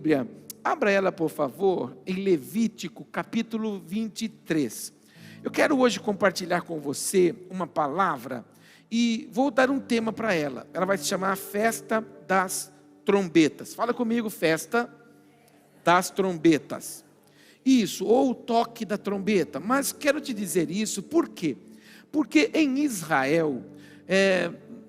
Bíblia, abra ela, por favor, em Levítico, capítulo 23. Eu quero hoje compartilhar com você uma palavra e vou dar um tema para ela. Ela vai se chamar Festa das Trombetas. Fala comigo, Festa das Trombetas. Isso, ou o toque da trombeta. Mas quero te dizer isso, por quê? Porque em Israel,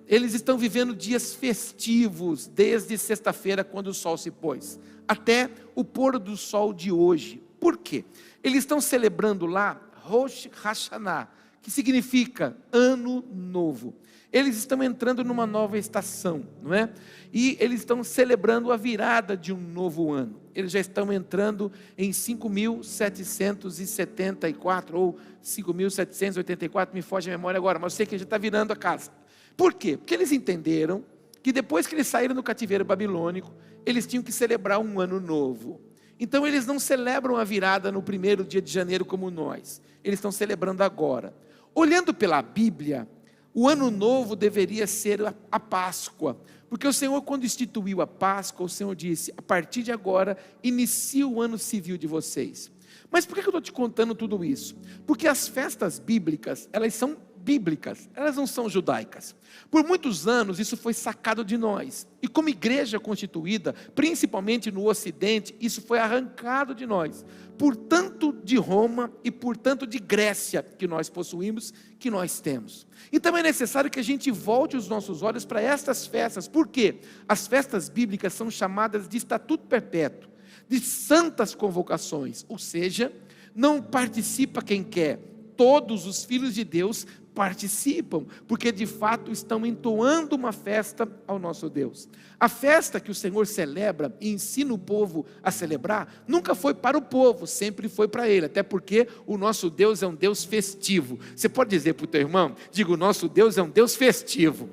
eles estão vivendo dias festivos, desde sexta-feira, quando o sol se pôs, até o pôr do sol de hoje. Por quê? Eles estão celebrando lá Rosh Hashanah, que significa Ano Novo. Eles estão entrando numa nova estação, não é? E eles estão celebrando a virada de um novo ano. Eles já estão entrando em 5.774 ou 5.784, me foge a memória agora, mas eu sei que já está virando a casa. Por quê? Porque eles entenderam que depois que eles saíram do cativeiro babilônico, eles tinham que celebrar um ano novo. Então eles não celebram a virada no primeiro dia de janeiro como nós. Eles estão celebrando agora. Olhando pela Bíblia, o ano novo deveria ser a Páscoa, porque o Senhor, quando instituiu a Páscoa, o Senhor disse: a partir de agora, inicia o ano civil de vocês. Mas por que eu estou te contando tudo isso? Porque as festas bíblicas, elas são bíblicas, elas não são judaicas. Por muitos anos isso foi sacado de nós, e como igreja constituída, principalmente no Ocidente, isso foi arrancado de nós, por tanto de Roma e por tanto de Grécia que nós possuímos, que nós temos. Então é necessário que a gente volte os nossos olhos para estas festas. Por quê? As festas bíblicas são chamadas de estatuto perpétuo, de santas convocações, ou seja, não participa quem quer, todos os filhos de Deus participam, porque de fato estão entoando uma festa ao nosso Deus. A festa que o Senhor celebra e ensina o povo a celebrar, nunca foi para o povo, sempre foi para Ele, até porque o nosso Deus é um Deus festivo. Você pode dizer para o teu irmão, diga: o nosso Deus é um Deus festivo.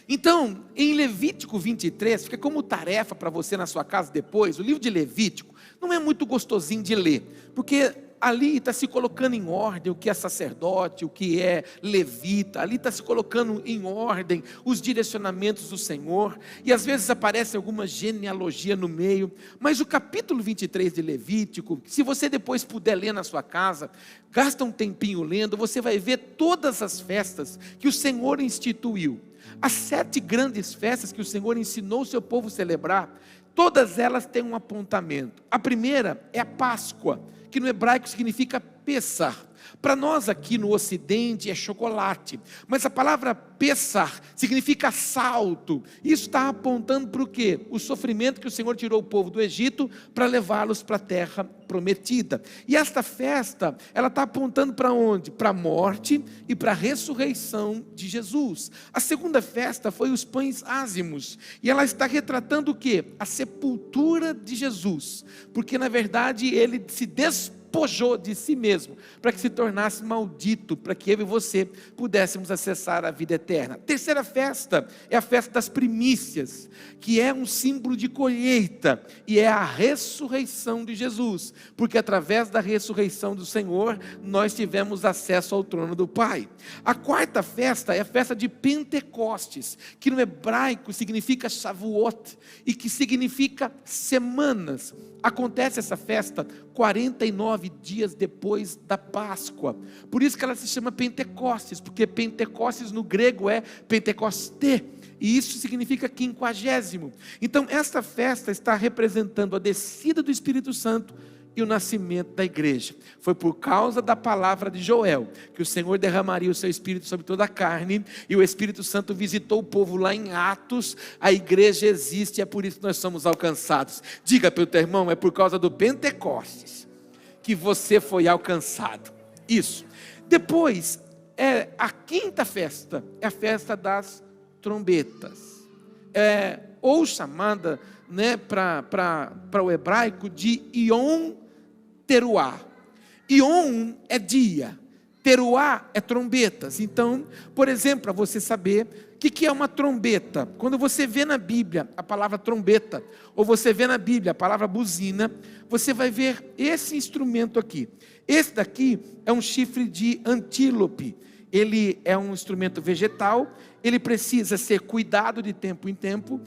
Então, em Levítico 23, fica como tarefa para você na sua casa depois, o livro de Levítico não é muito gostosinho de ler, porque ali está se colocando em ordem o que é sacerdote, o que é levita, ali está se colocando em ordem os direcionamentos do Senhor, e às vezes aparece alguma genealogia no meio, mas o capítulo 23 de Levítico, se você depois puder ler na sua casa, gasta um tempinho lendo, você vai ver todas as festas que o Senhor instituiu, as 7 grandes festas que o Senhor ensinou o seu povo a celebrar, todas elas têm um apontamento. A primeira é a Páscoa, que no hebraico significa Pessah. Para nós aqui no Ocidente é chocolate, mas a palavra Pessah significa salto. Isso está apontando para o quê? O sofrimento que o Senhor tirou o povo do Egito para levá-los para a terra prometida. E esta festa, ela está apontando para onde? Para a morte e para a ressurreição de Jesus. A segunda festa foi os pães ázimos, e ela está retratando o quê? A sepultura de Jesus, porque na verdade ele se despojou de si mesmo, para que se tornasse maldito, para que eu e você pudéssemos acessar a vida eterna. A terceira festa é a festa das primícias, que é um símbolo de colheita, e é a ressurreição de Jesus, porque através da ressurreição do Senhor, nós tivemos acesso ao trono do Pai. A quarta festa é a festa de Pentecostes, que no hebraico significa Shavuot, e que significa semanas. Acontece essa festa 49 dias depois da Páscoa, por isso que ela se chama Pentecostes, porque Pentecostes no grego é Pentecoste, e isso significa 50º. Então esta festa está representando a descida do Espírito Santo e o nascimento da igreja. Foi por causa da palavra de Joel que o Senhor derramaria o seu Espírito sobre toda a carne, e o Espírito Santo visitou o povo lá em Atos. A igreja existe, é por isso que nós somos alcançados. Diga para o teu irmão: é por causa do Pentecostes que você foi alcançado. Isso. Depois, a quinta festa é a festa das trombetas, ou chamada, para o hebraico de Yom Teruah. Yom é dia, Teruah é trombetas. Então, por exemplo, para você saber o que é uma trombeta, quando você vê na Bíblia a palavra trombeta, ou você vê na Bíblia a palavra buzina, você vai ver esse instrumento aqui. Esse daqui é um chifre de antílope. Ele é um instrumento vegetal, ele precisa ser cuidado de tempo em tempo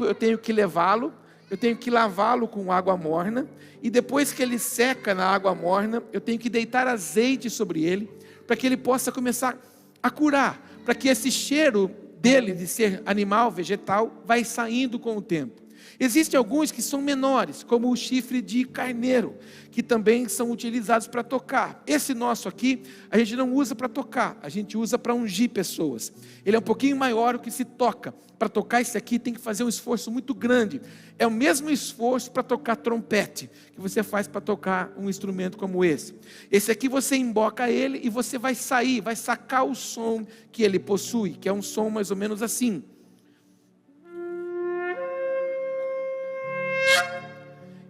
eu tenho que levá-lo, eu tenho que lavá-lo com água morna, e depois que ele seca na água morna, eu tenho que deitar azeite sobre ele, para que ele possa começar a curar, para que esse cheiro dele, de ser animal, vegetal, vai saindo com o tempo. Existem alguns que são menores, como o chifre de carneiro, que também são utilizados para tocar. Esse nosso aqui, a gente não usa para tocar, a gente usa para ungir pessoas. Ele é um pouquinho maior do que se toca. Para tocar esse aqui tem que fazer um esforço muito grande. É o mesmo esforço para tocar trompete, que você faz para tocar um instrumento como esse. Esse aqui você emboca ele e você vai sair, vai sacar o som que ele possui, que é um som mais ou menos assim.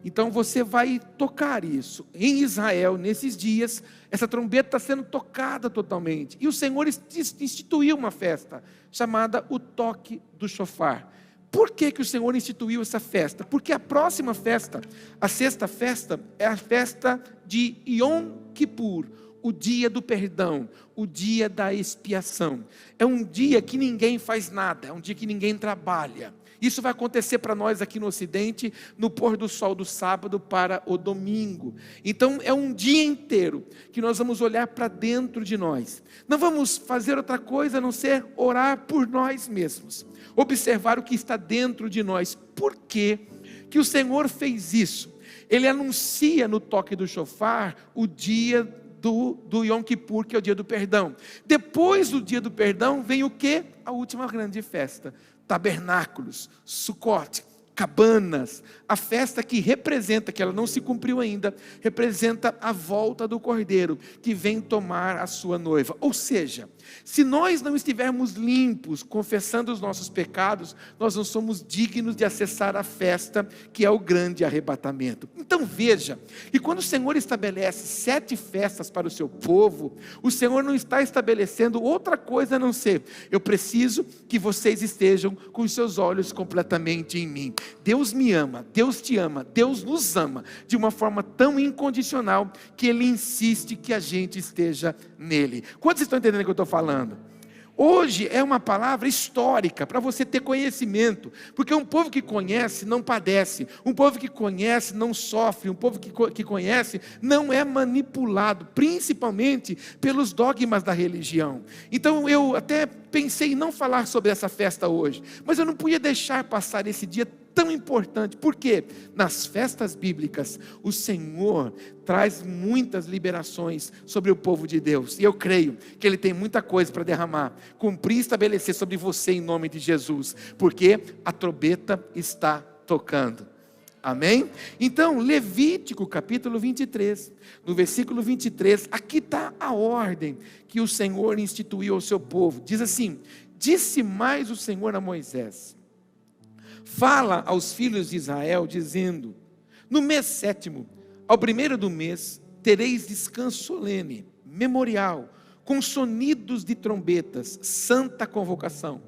Então você vai tocar isso. Em Israel, nesses dias, essa trombeta está sendo tocada totalmente. E o Senhor instituiu uma festa, chamada o toque do chofar. Por que o Senhor instituiu essa festa? Porque a próxima festa, a sexta festa, é a festa de Yom Kippur, o dia do perdão, o dia da expiação. É um dia que ninguém faz nada, é um dia que ninguém trabalha. Isso vai acontecer para nós aqui no Ocidente, no pôr do sol do sábado para o domingo. Então é um dia inteiro que nós vamos olhar para dentro de nós. Não vamos fazer outra coisa a não ser orar por nós mesmos. Observar o que está dentro de nós. Por que o Senhor fez isso? Ele anuncia no toque do chofar o dia do Yom Kippur, que é o dia do perdão. Depois do dia do perdão vem o quê? A última grande festa. Tabernáculos, Sucote, cabanas, a festa que representa, que ela não se cumpriu ainda, representa a volta do Cordeiro, que vem tomar a sua noiva. Ou seja, se nós não estivermos limpos, confessando os nossos pecados, nós não somos dignos de acessar a festa, que é o grande arrebatamento. Então veja, que quando o Senhor estabelece 7 festas para o seu povo, o Senhor não está estabelecendo outra coisa a não ser: eu preciso que vocês estejam com os seus olhos completamente em mim. Deus me ama, Deus te ama, Deus nos ama de uma forma tão incondicional que Ele insiste que a gente esteja nele. Quantos estão entendendo o que eu estou falando? Hoje é uma palavra histórica para você ter conhecimento, porque um povo que conhece não padece, um povo que conhece não sofre, um povo que conhece não é manipulado, principalmente pelos dogmas da religião. Então eu até pensei em não falar sobre essa festa hoje, mas eu não podia deixar passar esse dia tão importante, porque nas festas bíblicas o Senhor traz muitas liberações sobre o povo de Deus, e eu creio que Ele tem muita coisa para derramar, cumprir e estabelecer sobre você em nome de Jesus, porque a trombeta está tocando. Amém? Então, Levítico capítulo 23, no versículo 23, aqui está a ordem que o Senhor instituiu ao seu povo. Diz assim: disse mais o Senhor a Moisés: fala aos filhos de Israel, dizendo: no mês 7º, ao 1º do mês, tereis descanso solene, memorial, com sonidos de trombetas, santa convocação.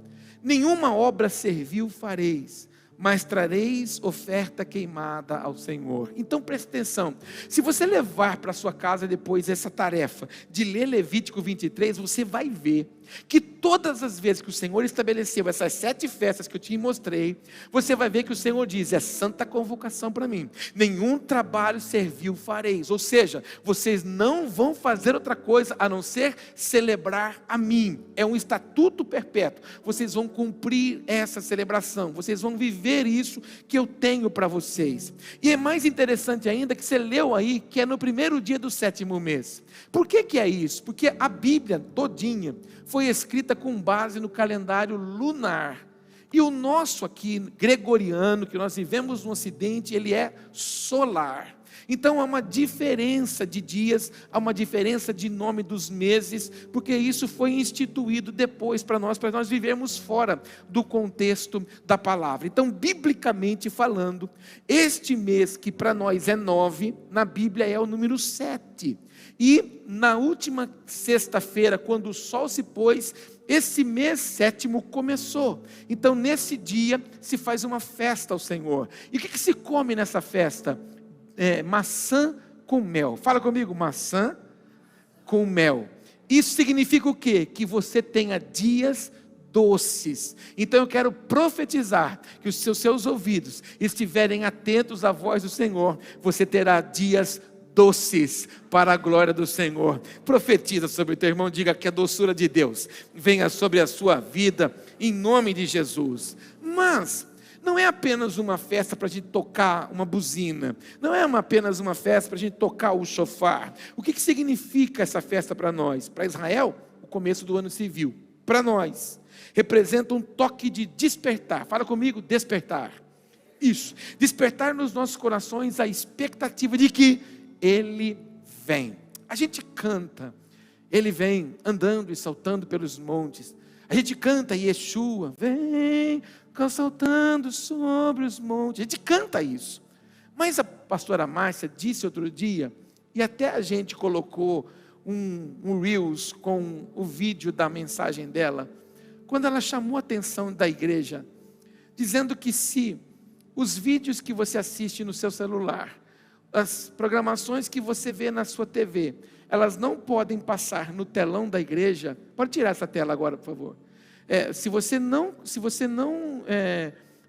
Nenhuma obra servil fareis, mas trareis oferta queimada ao Senhor. Então preste atenção, se você levar para sua casa depois essa tarefa de ler Levítico 23, você vai ver que todas as vezes que o Senhor estabeleceu essas 7 festas que eu te mostrei, você vai ver que o Senhor diz: é santa convocação para mim, nenhum trabalho servil fareis, ou seja, vocês não vão fazer outra coisa a não ser celebrar a mim, é um estatuto perpétuo, vocês vão cumprir essa celebração, vocês vão viver isso que eu tenho para vocês. E é mais interessante ainda que você leu aí, que é no 1º dia do 7º mês. Por que é isso? Porque a Bíblia todinha foi escrita com base no calendário lunar, e o nosso aqui, gregoriano, que nós vivemos no Ocidente, ele é solar. Então há uma diferença de dias, há uma diferença de nome dos meses, porque isso foi instituído depois para nós vivermos fora do contexto da palavra. Então, biblicamente falando, este mês que para nós é 9, na Bíblia é o número 7. E na última sexta-feira, quando o sol se pôs, esse mês 7º começou. Então nesse dia se faz uma festa ao Senhor. E o que se come nessa festa? Maçã com mel. Fala comigo: maçã com mel. Isso significa o quê? Que você tenha dias doces. Então eu quero profetizar que se os seus ouvidos estiverem atentos à voz do Senhor, você terá dias doces para a glória do Senhor. Profetiza sobre o teu irmão, diga que a doçura de Deus venha sobre a sua vida, em nome de Jesus. Mas não é apenas uma festa para a gente tocar uma buzina, não é apenas uma festa para a gente tocar o shofar. O que significa essa festa para nós? Para Israel, o começo do ano civil. Para nós, representa um toque de despertar. Fala comigo, despertar. Isso, despertar nos nossos corações a expectativa de que Ele vem. A gente canta, Ele vem andando e saltando pelos montes. A gente canta Yeshua, vem saltando sobre os montes. A gente canta isso. Mas a pastora Márcia disse outro dia, e até a gente colocou um Reels com o vídeo da mensagem dela, quando ela chamou a atenção da igreja, dizendo que se os vídeos que você assiste no seu celular, as programações que você vê na sua TV, elas não podem passar no telão da igreja. Pode tirar essa tela agora, por favor. Se você não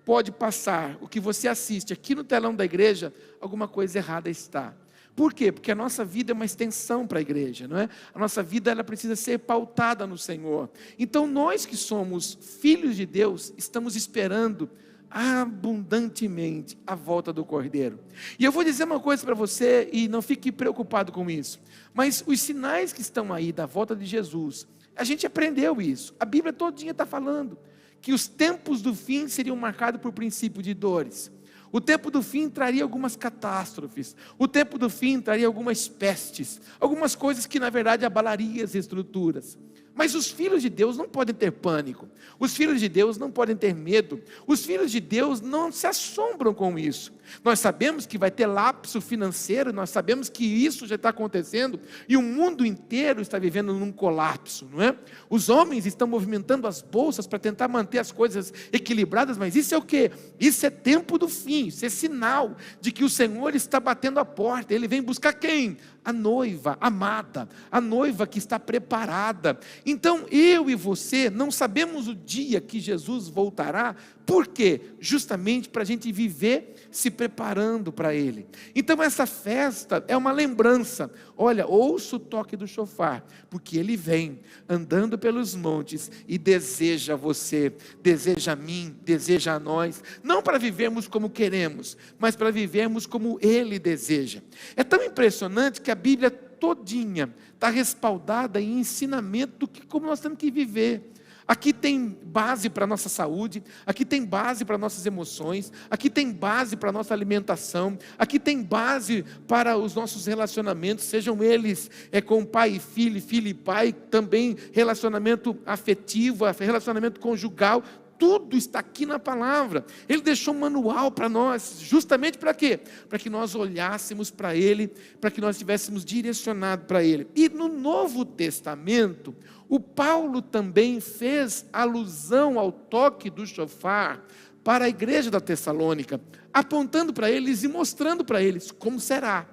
pode passar o que você assiste aqui no telão da igreja, alguma coisa errada está. Por quê? Porque a nossa vida é uma extensão para a igreja, não é? A nossa vida ela precisa ser pautada no Senhor. Então nós que somos filhos de Deus, estamos esperando abundantemente a volta do Cordeiro. E eu vou dizer uma coisa para você, e não fique preocupado com isso, mas os sinais que estão aí da volta de Jesus, a gente aprendeu isso, a Bíblia todinha está falando, que os tempos do fim seriam marcados por princípio de dores. O tempo do fim traria algumas catástrofes, o tempo do fim traria algumas pestes, algumas coisas que na verdade abalariam as estruturas. Mas os filhos de Deus não podem ter pânico, os filhos de Deus não podem ter medo, os filhos de Deus não se assombram com isso. Nós sabemos que vai ter lapso financeiro, nós sabemos que isso já está acontecendo, e o mundo inteiro está vivendo num colapso, não é? Os homens estão movimentando as bolsas para tentar manter as coisas equilibradas, mas isso é o quê? Isso é tempo do fim, isso é sinal de que o Senhor está batendo a porta. Ele vem buscar quem? A noiva amada, a noiva que está preparada. Então eu e você não sabemos o dia que Jesus voltará. Por quê? Justamente para a gente viver se preparando para Ele. Então essa festa é uma lembrança. Olha, ouça o toque do shofar, porque Ele vem andando pelos montes e deseja você, deseja a mim, deseja a nós, não para vivermos como queremos, mas para vivermos como Ele deseja. É tão impressionante que a Bíblia todinha está respaldada em ensinamento do que como nós temos que viver. Aqui tem base para a nossa saúde, aqui tem base para nossas emoções, aqui tem base para a nossa alimentação, aqui tem base para os nossos relacionamentos, sejam eles com pai e filho, filho e pai, também relacionamento afetivo, relacionamento conjugal. Tudo está aqui na palavra. Ele deixou um manual para nós, justamente para quê? Para que nós olhássemos para Ele, para que nós estivéssemos direcionados para Ele. E no Novo Testamento, o Paulo também fez alusão ao toque do shofar para a igreja da Tessalônica, apontando para eles e mostrando para eles como será.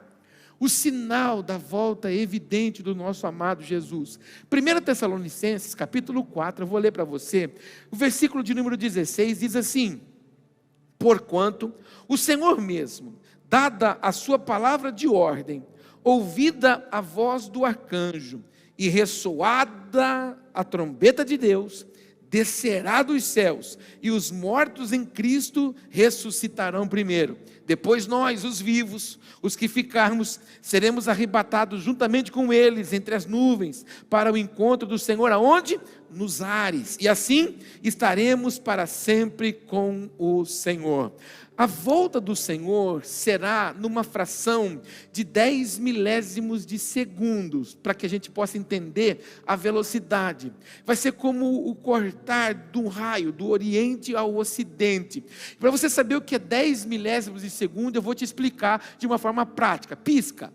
O sinal da volta evidente do nosso amado Jesus. 1 Tessalonicenses, capítulo 4, eu vou ler para você. O versículo de número 16 diz assim: porquanto o Senhor mesmo, dada a sua palavra de ordem, ouvida a voz do arcanjo, e ressoada a trombeta de Deus, descerá dos céus, e os mortos em Cristo ressuscitarão primeiro. Depois nós, os vivos, os que ficarmos, seremos arrebatados juntamente com eles entre as nuvens, para o encontro do Senhor, aonde? Nos ares, e assim estaremos para sempre com o Senhor. A volta do Senhor será numa fração de 10 milésimos de segundos, para que a gente possa entender a velocidade. Vai ser como o cortar de um raio, do oriente ao ocidente. Para você saber o que é 10 milésimos de segundo, eu vou te explicar de uma forma prática. Pisca,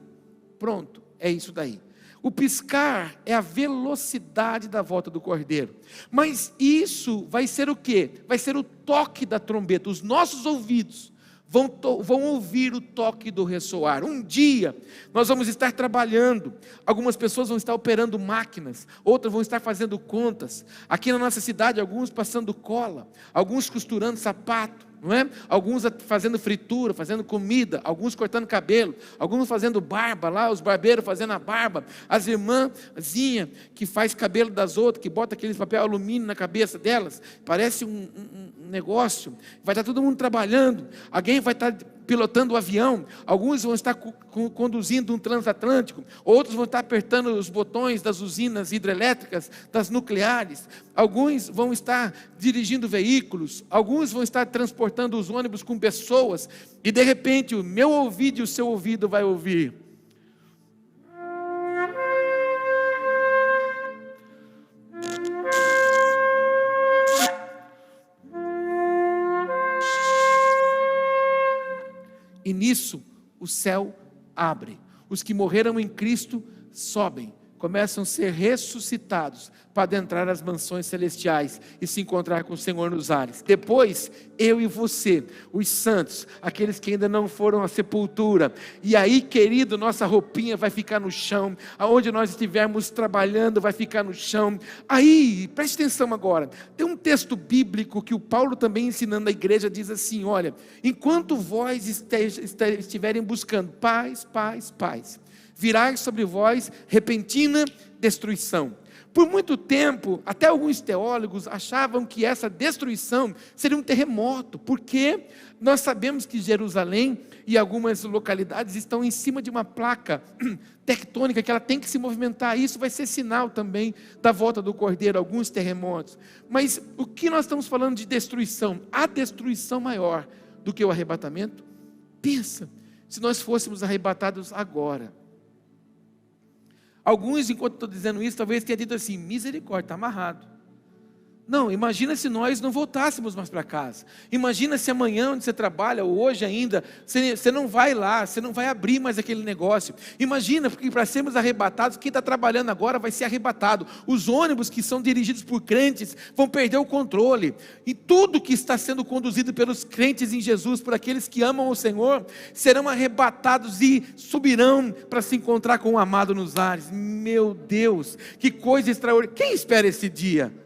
pronto, é isso daí. O piscar é a velocidade da volta do Cordeiro. Mas isso vai ser o quê? Vai ser o toque da trombeta. Os nossos ouvidos vão ouvir o toque do ressoar. Um dia nós vamos estar trabalhando, algumas pessoas vão estar operando máquinas, outras vão estar fazendo contas. Aqui na nossa cidade, alguns passando cola, alguns costurando sapato, não é? Alguns fazendo fritura, fazendo comida, alguns cortando cabelo, alguns fazendo barba lá, os barbeiros fazendo a barba, as irmãzinhas que faz cabelo das outras, que bota aqueles papel alumínio na cabeça delas, parece um negócio. Vai estar todo mundo trabalhando, alguém vai estar pilotando o avião, alguns vão estar conduzindo um transatlântico, outros vão estar apertando os botões das usinas hidrelétricas, das nucleares, alguns vão estar dirigindo veículos, alguns vão estar transportando os ônibus com pessoas, e de repente o meu ouvido e o seu ouvido vai ouvir: e nisso o céu abre, os que morreram em Cristo sobem, começam a ser ressuscitados para adentrar as mansões celestiais e se encontrar com o Senhor nos ares. Depois, eu e você, os santos, aqueles que ainda não foram à sepultura, e aí, querido, nossa roupinha vai ficar no chão, aonde nós estivermos trabalhando vai ficar no chão. Aí, preste atenção agora, tem um texto bíblico que o Paulo também ensinando a igreja, diz assim: olha, enquanto vós estiverem buscando paz, virá sobre vós repentina destruição. Por muito tempo, até alguns teólogos achavam que essa destruição seria um terremoto, porque nós sabemos que Jerusalém e algumas localidades estão em cima de uma placa tectônica que ela tem que se movimentar. Isso vai ser sinal também da volta do Cordeiro, alguns terremotos. Mas o que nós estamos falando de destruição? Há destruição maior do que o arrebatamento? Pensa, se nós fôssemos arrebatados agora. Alguns, enquanto estou dizendo isso, talvez tenham dito assim: misericórdia, está amarrado. Não, imagina se nós não voltássemos mais para casa. Imagina se amanhã onde você trabalha, ou hoje ainda, você não vai lá, você não vai abrir mais aquele negócio. Imagina, porque para sermos arrebatados, quem está trabalhando agora vai ser arrebatado. Os ônibus que são dirigidos por crentes vão perder o controle. E tudo que está sendo conduzido pelos crentes em Jesus, por aqueles que amam o Senhor, serão arrebatados e subirão para se encontrar com o amado nos ares. Meu Deus, que coisa extraordinária. Quem espera esse dia?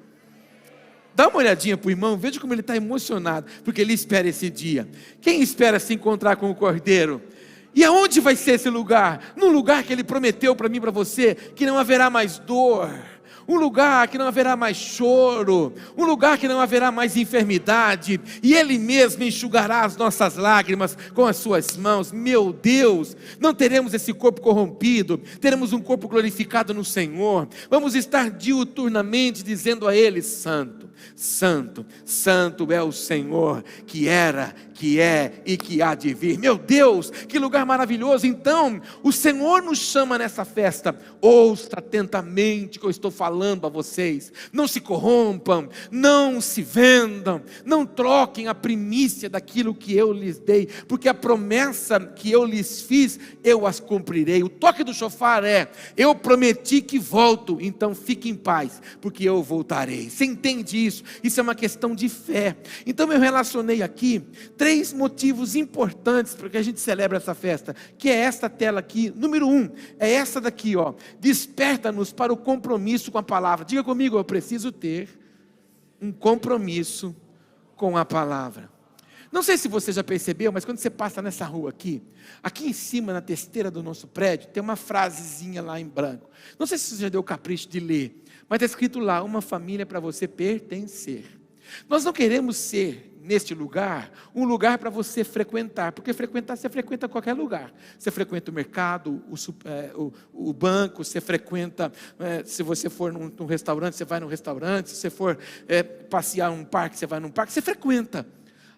Dá uma olhadinha para o irmão, veja como ele está emocionado, porque ele espera esse dia. Quem espera se encontrar com o Cordeiro? E aonde vai ser esse lugar? Num lugar que ele prometeu para mim e para você, que não haverá mais dor, um lugar que não haverá mais choro, um lugar que não haverá mais enfermidade, e Ele mesmo enxugará as nossas lágrimas com as suas mãos. Meu Deus, não teremos esse corpo corrompido, teremos um corpo glorificado no Senhor. Vamos estar diuturnamente dizendo a Ele: Santo, Santo, Santo é o Senhor, que era, que é e que há de vir. Meu Deus, que lugar maravilhoso. Então, o Senhor nos chama nessa festa. Ouça atentamente o que eu estou falando a vocês. Não se corrompam, não se vendam, não troquem a primícia daquilo que eu lhes dei, porque a promessa que eu lhes fiz, eu as cumprirei. O toque do chofar é: eu prometi que volto, então fique em paz, porque eu voltarei. Você entende isso? Isso é uma questão de fé. Então eu relacionei aqui 3 motivos importantes para que a gente celebre essa festa, que é esta tela aqui. Número 1, é essa daqui, ó: desperta-nos para o compromisso com a palavra. Diga comigo: eu preciso ter um compromisso com a palavra. Não sei se você já percebeu, mas quando você passa nessa rua aqui em cima, na testeira do nosso prédio, tem uma frasezinha lá em branco. Não sei se você já deu o capricho de ler, mas está escrito lá: uma família para você pertencer. Nós não queremos ser, neste lugar, um lugar para você frequentar, porque frequentar, você frequenta qualquer lugar. Você frequenta o mercado, o banco, você frequenta, se você for num restaurante, você vai num restaurante, se você for passear num parque, você vai num parque, você frequenta.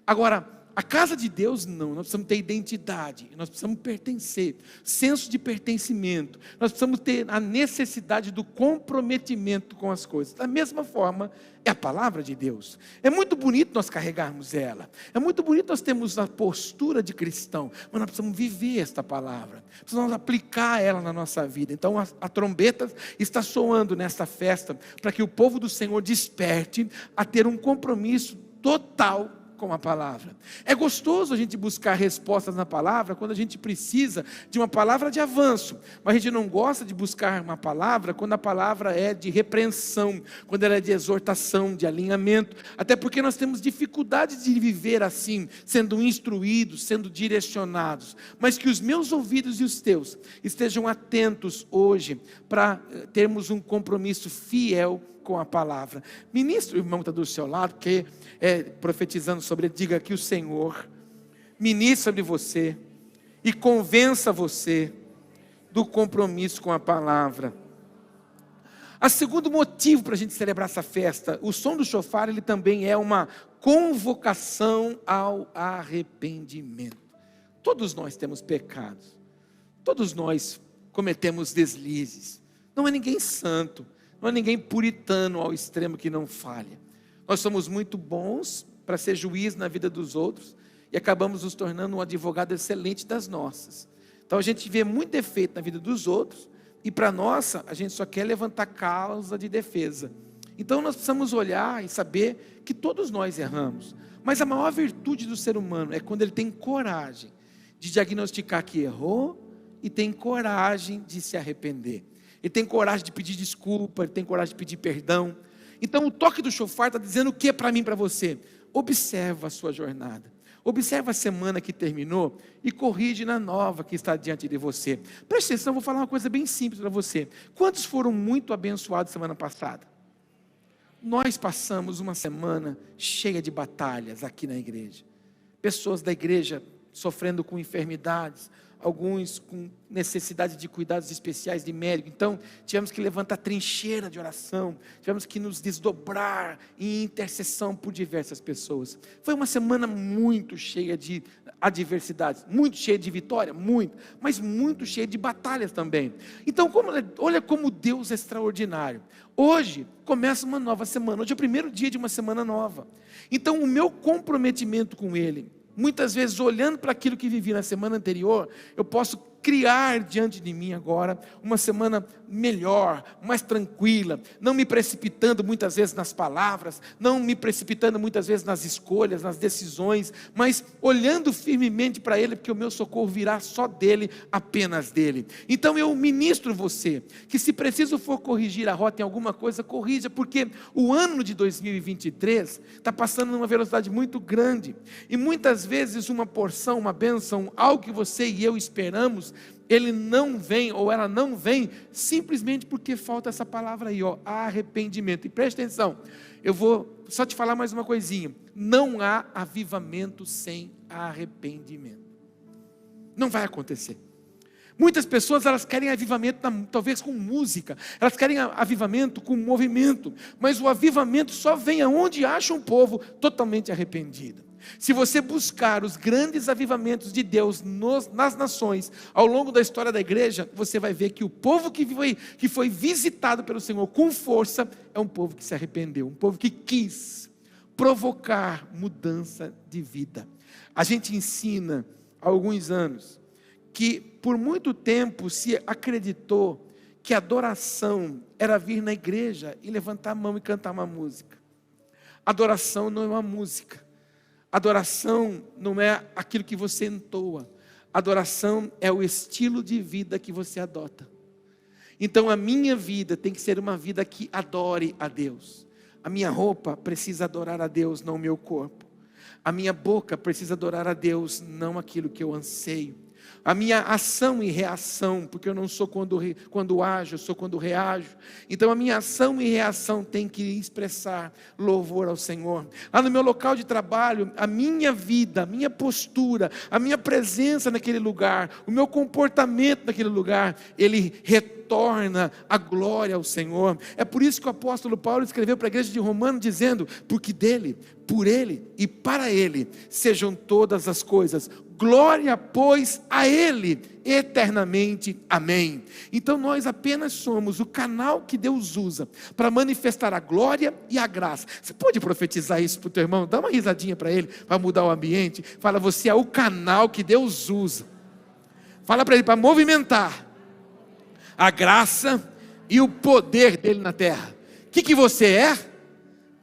Agora, a casa de Deus não, nós precisamos ter identidade, nós precisamos pertencer, senso de pertencimento, nós precisamos ter a necessidade do comprometimento com as coisas. Da mesma forma, é a palavra de Deus. É muito bonito nós carregarmos ela, é muito bonito nós termos a postura de cristão, mas nós precisamos viver esta palavra, precisamos aplicar ela na nossa vida. Então a trombeta está soando nesta festa, para que o povo do Senhor desperte a ter um compromisso total com a palavra. É gostoso a gente buscar respostas na palavra quando a gente precisa de uma palavra de avanço, mas a gente não gosta de buscar uma palavra quando a palavra é de repreensão, quando ela é de exortação, de alinhamento, até porque nós temos dificuldade de viver assim, sendo instruídos, sendo direcionados, mas que os meus ouvidos e os teus estejam atentos hoje para termos um compromisso fiel com a palavra. Ministro, o irmão está do seu lado, que profetizando sobre ele, diga que o Senhor ministre sobre você e convença você do compromisso com a palavra. O segundo motivo para a gente celebrar essa festa, o som do chofar, ele também é uma convocação ao arrependimento. Todos nós temos pecados, todos nós cometemos deslizes, não é ninguém santo, não é ninguém puritano ao extremo que não falha. Nós somos muito bons para ser juiz na vida dos outros e acabamos nos tornando um advogado excelente das nossas. Então a gente vê muito defeito na vida dos outros e para nossa a gente só quer levantar causa de defesa. Então nós precisamos olhar e saber que todos nós erramos, mas a maior virtude do ser humano é quando ele tem coragem de diagnosticar que errou e tem coragem de se arrepender. Ele tem coragem de pedir desculpa, ele tem coragem de pedir perdão. Então o toque do chofar está dizendo o que para mim e para você? Observa a sua jornada, observa a semana que terminou e corrige na nova que está diante de você. Preste atenção, eu vou falar uma coisa bem simples para você. Quantos foram muito abençoados semana passada? Nós passamos uma semana cheia de batalhas aqui na igreja. Pessoas da igreja sofrendo com enfermidades, alguns com necessidade de cuidados especiais de médico. Então tivemos que levantar trincheira de oração, tivemos que nos desdobrar em intercessão por diversas pessoas. Foi uma semana muito cheia de adversidades, muito cheia de vitória, muito, mas muito cheia de batalhas também. Então olha como Deus é extraordinário. Hoje começa uma nova semana, hoje é o primeiro dia de uma semana nova. Então o meu comprometimento com Ele, muitas vezes olhando para aquilo que vivi na semana anterior, eu posso criar diante de mim agora uma semana melhor, mais tranquila, não me precipitando muitas vezes nas palavras, não me precipitando muitas vezes nas escolhas, nas decisões, mas olhando firmemente para Ele, porque o meu socorro virá só dEle, apenas dEle. Então eu ministro você, que se preciso for corrigir a rota em alguma coisa, corrija, porque o ano de 2023 está passando numa velocidade muito grande, e muitas vezes uma porção, uma bênção, algo que você e eu esperamos, ele não vem, ou ela não vem, simplesmente porque falta essa palavra aí, arrependimento. E preste atenção, eu vou só te falar mais uma coisinha, não há avivamento sem arrependimento, não vai acontecer. Muitas pessoas, elas querem avivamento talvez com música, elas querem avivamento com movimento, mas o avivamento só vem aonde acha um povo totalmente arrependido. Se você buscar os grandes avivamentos de Deus nas nações, ao longo da história da igreja, você vai ver que o povo que foi visitado pelo Senhor com força, é um povo que se arrependeu, um povo que quis provocar mudança de vida. A gente ensina há alguns anos, que por muito tempo se acreditou que adoração era vir na igreja e levantar a mão e cantar uma música. Adoração não é uma música. Adoração não é aquilo que você entoa. Adoração é o estilo de vida que você adota. Então a minha vida tem que ser uma vida que adore a Deus. A minha roupa precisa adorar a Deus, não o meu corpo. A minha boca precisa adorar a Deus, não aquilo que eu anseio. A minha ação e reação, porque eu não sou quando ajo, eu sou quando reajo. Então a minha ação e reação tem que expressar louvor ao Senhor. Lá no meu local de trabalho, a minha vida, a minha postura, a minha presença naquele lugar, o meu comportamento naquele lugar, ele retorna a glória ao Senhor. É por isso que o apóstolo Paulo escreveu para a igreja de Romano dizendo, porque dele, por ele e para ele sejam todas as coisas. Glória, pois, a Ele, eternamente. Amém. Então nós apenas somos o canal que Deus usa para manifestar a glória e a graça. Você pode profetizar isso para o teu irmão? Dá uma risadinha para ele, para mudar o ambiente. Fala, você é o canal que Deus usa. Fala para ele, para movimentar a graça e o poder dele na terra. O que você é?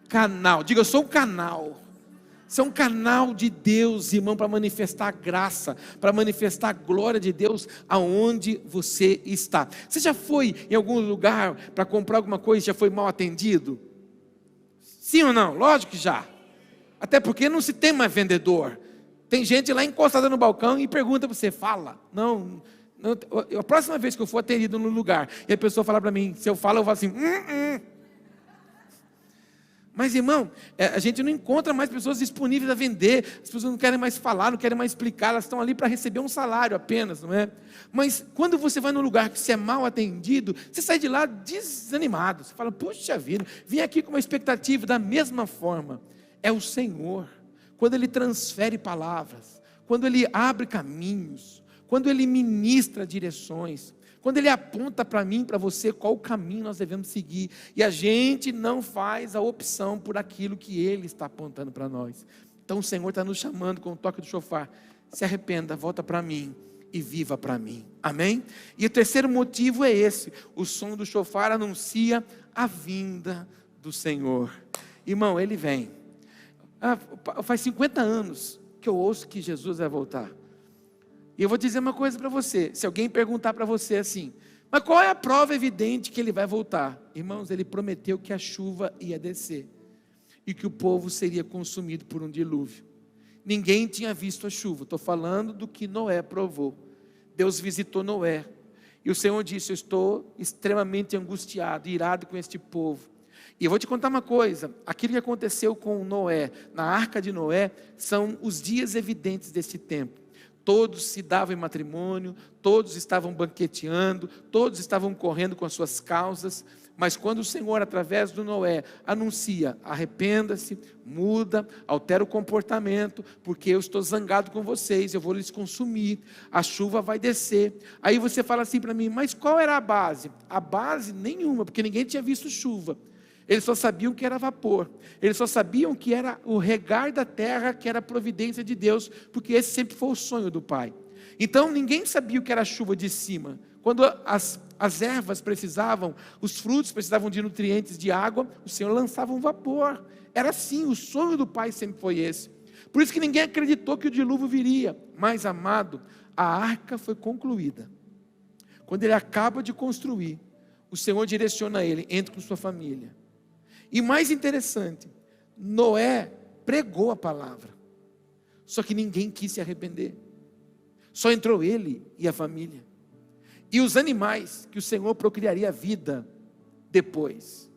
Canal. Diga, eu sou um canal Você é um canal de Deus, irmão, para manifestar a graça, para manifestar a glória de Deus aonde você está. Você já foi em algum lugar para comprar alguma coisa e já foi mal atendido? Sim ou não? Lógico que já. Até porque não se tem mais vendedor. Tem gente lá encostada no balcão e pergunta para você, fala. Não, a próxima vez que eu for atendido no lugar e a pessoa falar para mim, se eu falo, eu falo assim, Mas, irmão, a gente não encontra mais pessoas disponíveis a vender, as pessoas não querem mais falar, não querem mais explicar, elas estão ali para receber um salário apenas, não é? Mas quando você vai num lugar que você é mal atendido, você sai de lá desanimado, você fala, puxa vida, vim aqui com uma expectativa. Da mesma forma, é o Senhor, quando Ele transfere palavras, quando Ele abre caminhos, quando Ele ministra direções, quando Ele aponta para mim, para você, qual o caminho nós devemos seguir, e a gente não faz a opção por aquilo que Ele está apontando para nós. Então o Senhor está nos chamando com o toque do chofar, se arrependa, volta para mim e viva para mim, amém? E o terceiro motivo é esse, o som do chofar anuncia a vinda do Senhor. Irmão, Ele vem. Faz 50 anos que eu ouço que Jesus vai voltar. E eu vou dizer uma coisa para você, se alguém perguntar para você assim, mas qual é a prova evidente que Ele vai voltar? Irmãos, Ele prometeu que a chuva ia descer, e que o povo seria consumido por um dilúvio. Ninguém tinha visto a chuva, estou falando do que Noé provou. Deus visitou Noé, e o Senhor disse, eu estou extremamente angustiado, irado com este povo. E eu vou te contar uma coisa, aquilo que aconteceu com Noé, na arca de Noé, são os dias evidentes desse tempo. Todos se davam em matrimônio, todos estavam banqueteando, todos estavam correndo com as suas causas, mas quando o Senhor, através do Noé, anuncia, arrependa-se, muda, altera o comportamento, porque eu estou zangado com vocês, eu vou lhes consumir, a chuva vai descer. Aí você fala assim para mim, mas qual era a base? A base nenhuma, porque ninguém tinha visto chuva. Eles só sabiam que era vapor, eles só sabiam que era o regar da terra, que era a providência de Deus, porque esse sempre foi o sonho do Pai. Então ninguém sabia o que era a chuva de cima. Quando as ervas precisavam, os frutos precisavam de nutrientes, de água, o Senhor lançava um vapor. Era assim, o sonho do Pai sempre foi esse. Por isso que ninguém acreditou que o dilúvio viria. Mas, amado, a arca foi concluída. Quando ele acaba de construir, o Senhor direciona ele, entre com sua família. E mais interessante, Noé pregou a palavra, só que ninguém quis se arrepender, só entrou ele e a família, e os animais, que o Senhor procriaria vida depois,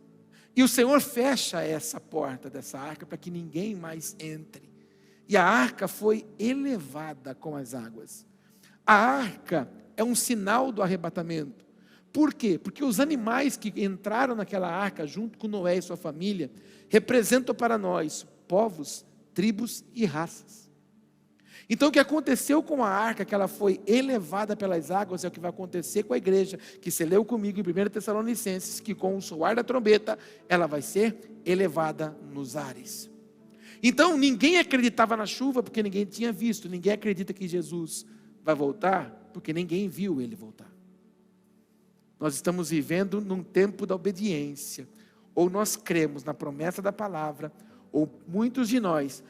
e o Senhor fecha essa porta dessa arca, para que ninguém mais entre, e a arca foi elevada com as águas. A arca é um sinal do arrebatamento. Por quê? Porque os animais que entraram naquela arca, junto com Noé e sua família, representam para nós povos, tribos e raças. Então o que aconteceu com a arca, que ela foi elevada pelas águas, é o que vai acontecer com a igreja, que você leu comigo em 1 Tessalonicenses, que com o soar da trombeta, ela vai ser elevada nos ares. Então ninguém acreditava na chuva, porque ninguém tinha visto. Ninguém acredita que Jesus vai voltar, porque ninguém viu ele voltar. Nós estamos vivendo num tempo da obediência. Ou nós cremos na promessa da palavra, ou muitos de nós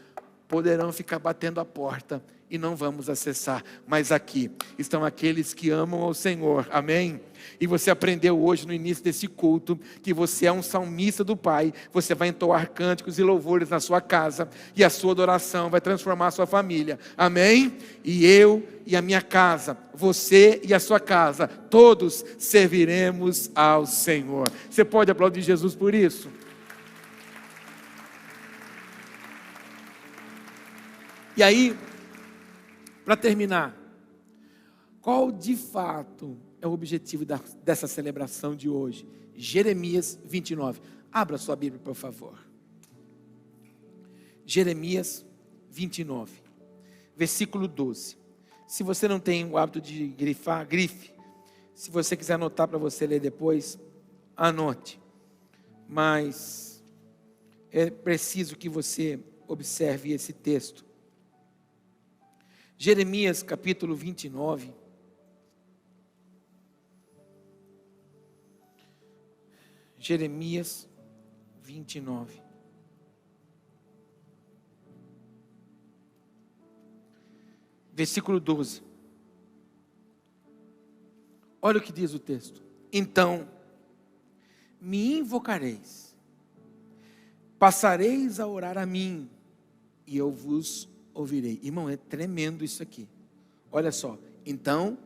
poderão ficar batendo a porta e não vamos acessar. Mas aqui estão aqueles que amam ao Senhor, amém? E você aprendeu hoje no início desse culto que você é um salmista do Pai. Você vai entoar cânticos e louvores na sua casa, e a sua adoração vai transformar a sua família, amém? E eu e a minha casa, você e a sua casa, todos serviremos ao Senhor. Você pode aplaudir Jesus por isso? E aí, para terminar, qual de fato é o objetivo dessa celebração de hoje? Jeremias 29. Abra sua Bíblia, por favor. Jeremias 29, versículo 12. Se você não tem o hábito de grifar, grife. Se você quiser anotar para você ler depois, anote. Mas é preciso que você observe esse texto. Jeremias capítulo 29. Jeremias 29. versículo 12. Olha o que diz o texto. Então, me invocareis, passareis a orar a mim, e eu vos ouvirei. Irmão, é tremendo isso aqui. Olha só. Então,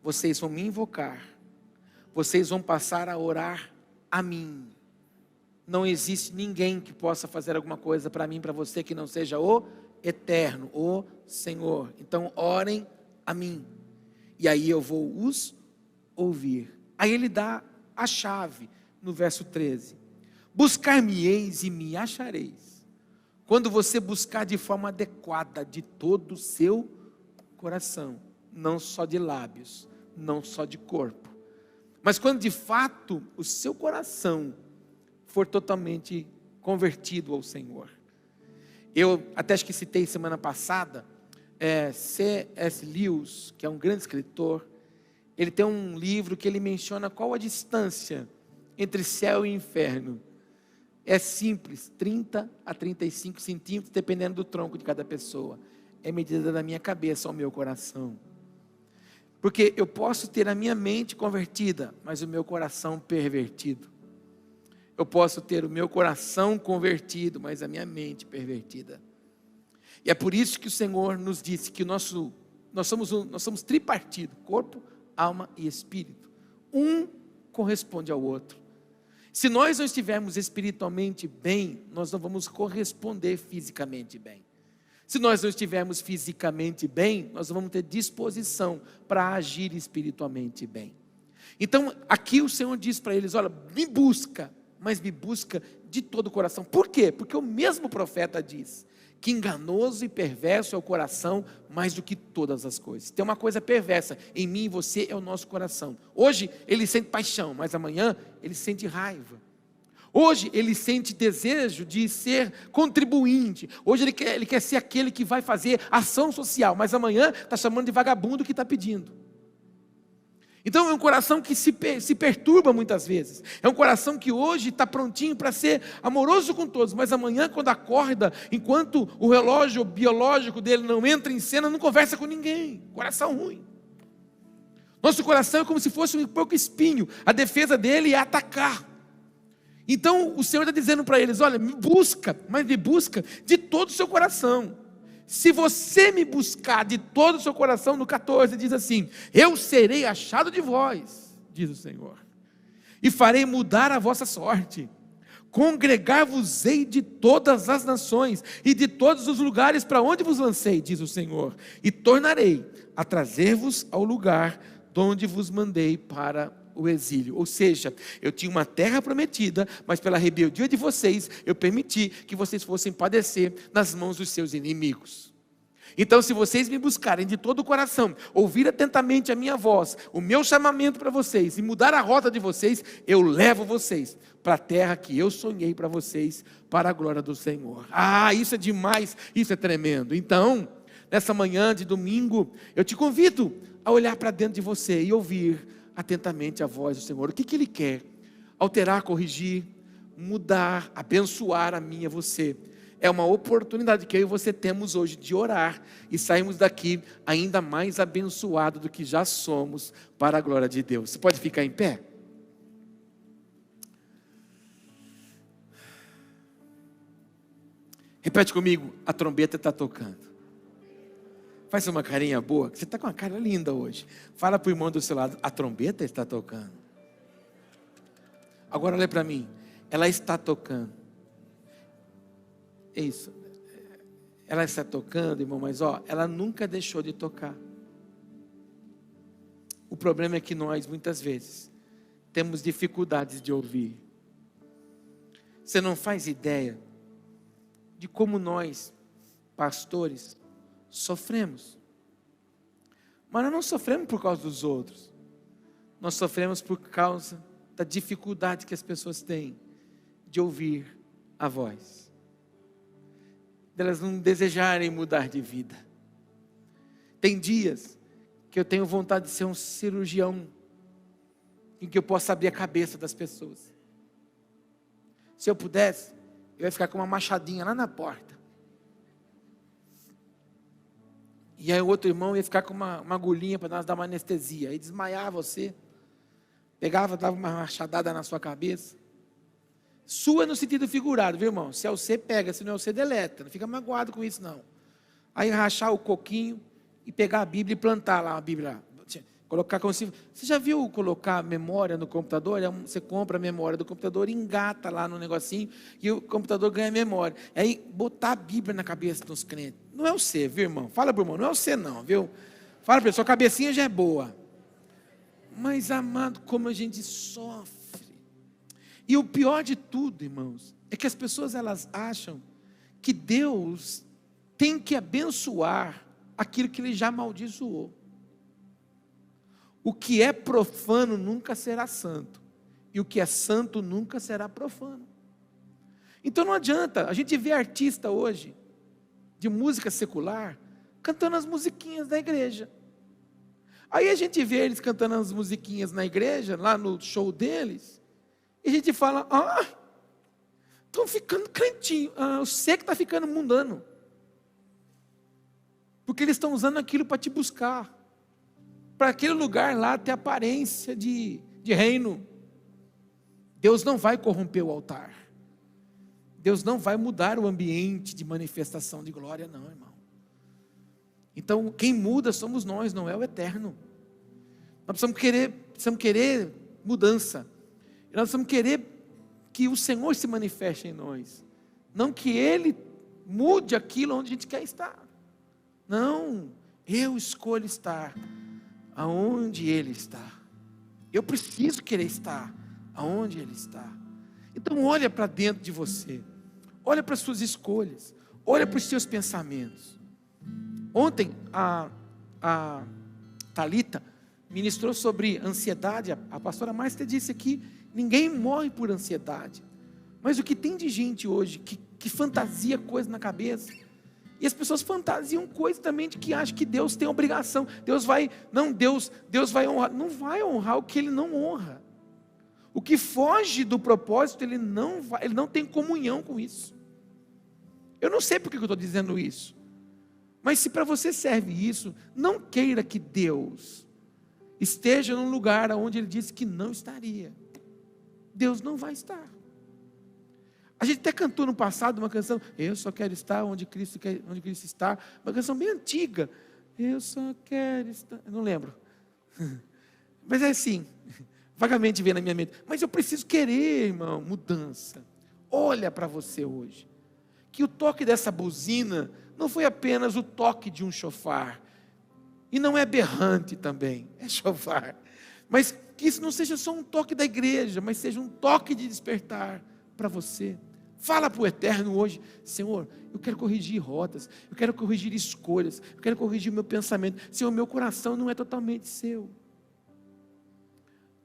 vocês vão me invocar, vocês vão passar a orar a mim. Não existe ninguém que possa fazer alguma coisa para mim, para você, que não seja o Eterno, o Senhor. Então, orem a mim, e aí eu vou os ouvir. Aí ele dá a chave no verso 13. Buscar-me-eis e me achareis, quando você buscar de forma adequada, de todo o seu coração, não só de lábios, não só de corpo, mas quando de fato o seu coração for totalmente convertido ao Senhor. Eu até acho que citei semana passada, C.S. Lewis, que é um grande escritor, ele tem um livro que ele menciona qual a distância entre céu e inferno. É simples, 30 a 35 centímetros, dependendo do tronco de cada pessoa. É medida da minha cabeça ao meu coração. Porque eu posso ter a minha mente convertida, mas o meu coração pervertido. Eu posso ter o meu coração convertido, mas a minha mente pervertida. E é por isso que o Senhor nos disse que nós somos tripartido, corpo, alma e espírito. Um corresponde ao outro. Se nós não estivermos espiritualmente bem, nós não vamos corresponder fisicamente bem. Se nós não estivermos fisicamente bem, nós não vamos ter disposição para agir espiritualmente bem. Então, aqui o Senhor diz para eles, olha, me busca, mas me busca de todo o coração. Por quê? Porque o mesmo profeta diz que enganoso e perverso é o coração mais do que todas as coisas. Tem uma coisa perversa em mim e você, é o nosso coração. Hoje ele sente paixão, mas amanhã ele sente raiva. Hoje ele sente desejo de ser contribuinte. Hoje ele quer ser aquele que vai fazer ação social, mas amanhã está chamando de vagabundo que está pedindo. Então é um coração que se perturba muitas vezes. É um coração que hoje está prontinho para ser amoroso com todos, mas amanhã, quando acorda, enquanto o relógio biológico dele não entra em cena, não conversa com ninguém. Coração ruim. Nosso coração é como se fosse um porco espinho. A defesa dele é atacar. Então o Senhor está dizendo para eles, olha, me busca, mas me busca de todo o seu coração. Se você me buscar de todo o seu coração, no 14 diz assim, eu serei achado de vós, diz o Senhor, e farei mudar a vossa sorte, congregar-vos-ei de todas as nações, e de todos os lugares para onde vos lancei, diz o Senhor, e tornarei a trazer-vos ao lugar de onde vos mandei para o exílio. Ou seja, eu tinha uma terra prometida, mas pela rebeldia de vocês, eu permiti que vocês fossem padecer nas mãos dos seus inimigos. Então, se vocês me buscarem de todo o coração, ouvir atentamente a minha voz, o meu chamamento para vocês, e mudar a rota de vocês, eu levo vocês para a terra que eu sonhei para vocês, para a glória do Senhor. Ah, isso é demais, isso é tremendo. Então, nessa manhã de domingo, eu te convido a olhar para dentro de você e ouvir atentamente a voz do Senhor. O que Ele quer? Alterar, corrigir, mudar, abençoar a mim e a você. É uma oportunidade que eu e você temos hoje de orar e sairmos daqui ainda mais abençoados do que já somos, para a glória de Deus. Você pode ficar em pé? Repete comigo, a trombeta está tocando. Faz uma carinha boa, você está com uma cara linda hoje. Fala para o irmão do seu lado, a trombeta está tocando. Agora olha para mim, ela está tocando. É isso. Ela está tocando, irmão, mas ela nunca deixou de tocar. O problema é que nós, muitas vezes, temos dificuldades de ouvir. Você não faz ideia de como nós, pastores, sofremos. Mas nós não sofremos por causa dos outros. Nós sofremos por causa da dificuldade que as pessoas têm de ouvir a voz. Delas não desejarem mudar de vida. Tem dias que eu tenho vontade de ser um cirurgião, em que eu possa abrir a cabeça das pessoas. Se eu pudesse, eu ia ficar com uma machadinha lá na porta. E aí o outro irmão ia ficar com uma agulhinha para nós dar uma anestesia. Aí desmaiava você. Pegava, dava uma machadada na sua cabeça. Sua no sentido figurado, viu, irmão? Se é você, pega. Se não é você, deleta. Não fica magoado com isso, não. Aí rachar o coquinho e pegar a Bíblia e plantar lá a Bíblia. Colocar como se... Você já viu colocar memória no computador? Você compra a memória do computador, engata lá no negocinho e o computador ganha memória. Aí botar a Bíblia na cabeça dos crentes. Não é você, viu, irmão? Fala para o irmão, não é você não, viu? Fala para ele, sua cabecinha já é boa. Mas, amado, como a gente sofre. E o pior de tudo, irmãos, é que as pessoas elas acham que Deus tem que abençoar aquilo que Ele já amaldiçoou. O que é profano nunca será santo. E o que é santo nunca será profano. Então não adianta, a gente vê artista hoje, de música secular, cantando as musiquinhas da igreja. Aí a gente vê eles cantando as musiquinhas na igreja, lá no show deles, e a gente fala, estão ficando crentinho, eu sei que está ficando mundano. Porque eles estão usando aquilo para te buscar. Para aquele lugar lá ter aparência de reino. Deus não vai corromper o altar. Deus não vai mudar o ambiente de manifestação de glória, não, irmão. Então, quem muda somos nós, não é o eterno. Nós precisamos querer mudança. Nós precisamos querer que o Senhor se manifeste em nós. Não que Ele mude aquilo onde a gente quer estar. Não, eu escolho estar aonde Ele está. Eu preciso querer estar aonde Ele está. Então olha para dentro de você. Olha para as suas escolhas. Olha para os seus pensamentos. Ontem a Thalita ministrou sobre ansiedade. A pastora Márcia disse aqui, ninguém morre por ansiedade. Mas o que tem de gente hoje que fantasia coisa na cabeça. E as pessoas fantasiam coisas também de que acham que Deus tem obrigação. Deus vai vai honrar. Não vai honrar o que Ele não honra. O que foge do propósito, Ele não tem comunhão com isso. Eu não sei porque eu estou dizendo isso. Mas se para você serve isso, não queira que Deus esteja num lugar onde Ele disse que não estaria. Deus não vai estar. A gente até cantou no passado uma canção, eu só quero estar onde Cristo está, uma canção bem antiga, eu só quero estar, eu não lembro, mas é assim, vagamente vem na minha mente, mas eu preciso querer, irmão, mudança. Olha para você hoje, que o toque dessa buzina não foi apenas o toque de um chofar, e não é berrante também, é chofar, mas que isso não seja só um toque da igreja, mas seja um toque de despertar para você. Fala para o eterno hoje, Senhor, eu quero corrigir rotas, eu quero corrigir escolhas, eu quero corrigir o meu pensamento. Senhor, meu coração não é totalmente seu.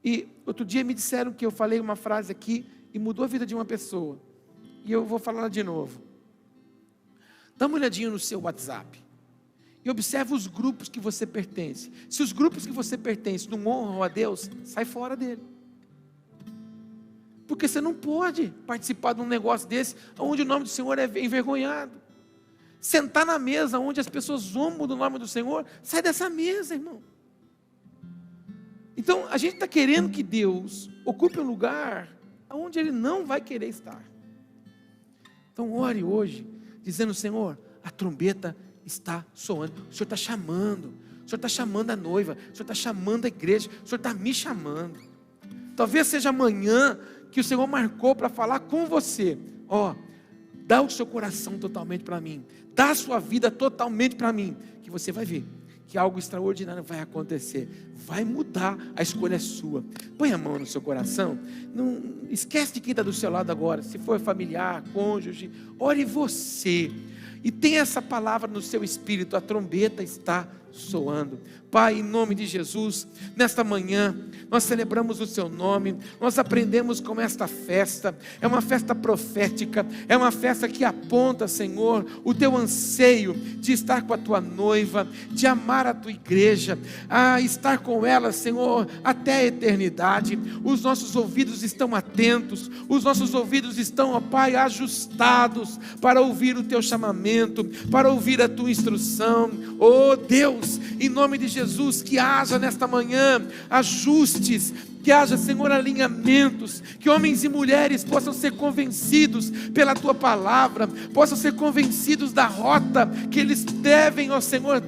E outro dia me disseram que eu falei uma frase aqui e mudou a vida de uma pessoa. E eu vou falar de novo. Dá uma olhadinha no seu WhatsApp e observa os grupos que você pertence. Se os grupos que você pertence não honram a Deus, sai fora dele. Porque você não pode participar de um negócio desse, onde o nome do Senhor é envergonhado. Sentar na mesa onde as pessoas zombam do nome do Senhor, sai dessa mesa, irmão. Então, a gente está querendo que Deus ocupe um lugar onde Ele não vai querer estar. Então, ore hoje, dizendo, Senhor, a trombeta está soando, o Senhor está chamando, o Senhor está chamando a noiva, o Senhor está chamando a igreja, o Senhor está me chamando. Talvez seja amanhã que o Senhor marcou para falar com você. Dá o seu coração totalmente para mim, dá a sua vida totalmente para mim, que você vai ver que algo extraordinário vai acontecer, vai mudar, a escolha é sua. Põe a mão no seu coração, não esquece de quem está do seu lado agora, se for familiar, cônjuge, ore você, e tenha essa palavra no seu espírito, a trombeta está soando. Pai, em nome de Jesus, nesta manhã, nós celebramos o Seu nome, nós aprendemos com esta festa, é uma festa profética, é uma festa que aponta, Senhor, o Teu anseio de estar com a Tua noiva, de amar a Tua igreja, a estar com ela, Senhor, até a eternidade. Os nossos ouvidos estão atentos, os nossos ouvidos estão, ó Pai, ajustados para ouvir o Teu chamamento, para ouvir a Tua instrução. Oh Deus, em nome de Jesus, que haja nesta manhã ajustes, que haja, Senhor, alinhamentos, que homens e mulheres possam ser convencidos pela Tua palavra, possam ser convencidos da rota que eles devem, ó Senhor,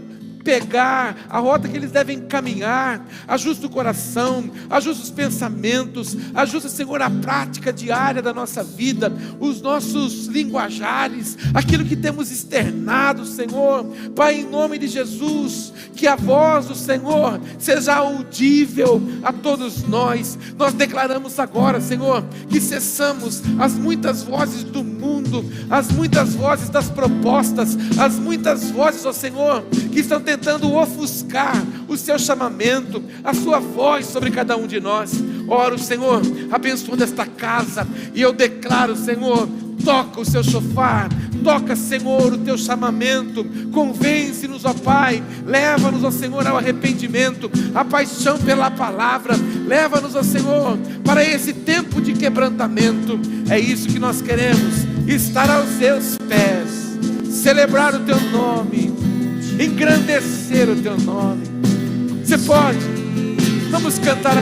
pegar, a rota que eles devem caminhar. Ajusta o coração, ajusta os pensamentos, ajusta, Senhor, a prática diária da nossa vida, os nossos linguajares, aquilo que temos externado, Senhor. Pai, em nome de Jesus, que a voz do Senhor seja audível a todos nós. Nós declaramos agora, Senhor, que cessamos as muitas vozes do mundo, as muitas vozes das propostas, as muitas vozes, ó Senhor, que estão tentando ofuscar o Seu chamamento, a Sua voz sobre cada um de nós. Oro, Senhor, abençoando esta casa, e eu declaro, Senhor, toca o Seu chofar, toca, Senhor, o Teu chamamento, convence-nos, ó Pai, leva-nos, ó Senhor, ao arrependimento, a paixão pela palavra, leva-nos, ó Senhor, para esse tempo de quebrantamento. É isso que nós queremos, estar aos Teus pés, celebrar o Teu nome, engrandecer o Teu nome. Você pode, vamos cantar a Ele.